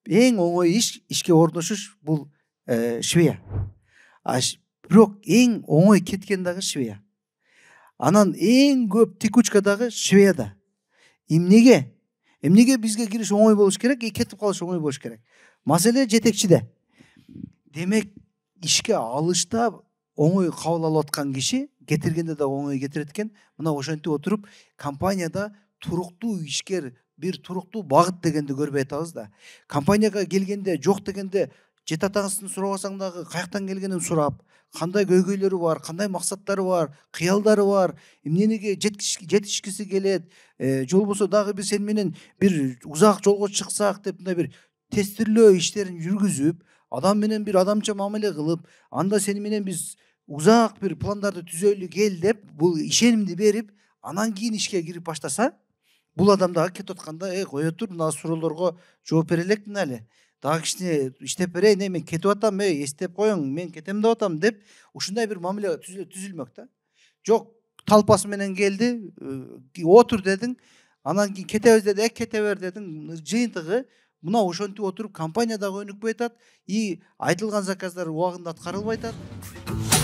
эң оңой ишке орношуш бул швея. Бирок эң оңой кеткен дагы швея. Анан эң көп текучка дагы Швеяда. Эмнеге бизге кириш оңой болуш керек, кетип калыш оңой болуш керек. Маселе жетекчиде. Демек ишке алышта оңой кабыл алып аткан киши кетиргенде да оңой кетирет экен. Мына ошентип отуруп компанияда туруктуу ишкер, бир туруктуу багыт дегенди көрбөй атабыз да. Компанияга келгенде жок дегенде жет атаңызды сурабасаң дагы каяктан келгенин сурап, кандай көйгөйлөрү бар, кандай максаттары бар, кыялдары бар, эмнеге жетишкиси келет, же болбосо дагы биз сени менен бир узак жолго чыксак деп мындай бир тестирлөө иштерин жүргүзүп, адам менен бир адамча мамиле кылып, анда сени менен биз узак бир пландарды түзөйлү кел деп, бул ишенимди берип, анан кийин ишке кирип баштаса, бул адам дагы кетип атканда, кое тур, мына суроолорго жооп бере элекмин эле. Дагы кичине иштеп берейин, мен кетип атам, эстеп коюң, мен кетем деп атам деп, ушундай бир мамиле түзүлмөк да. Жок, талпасы менен келди, отур дедиң, анан кийин кетебиз деди, кете бер дедиң, жыйынтыгы мына ошентип отуруп компания дагы өнүкпөй атат, айтылган заказдар убагында аткарылбай атат.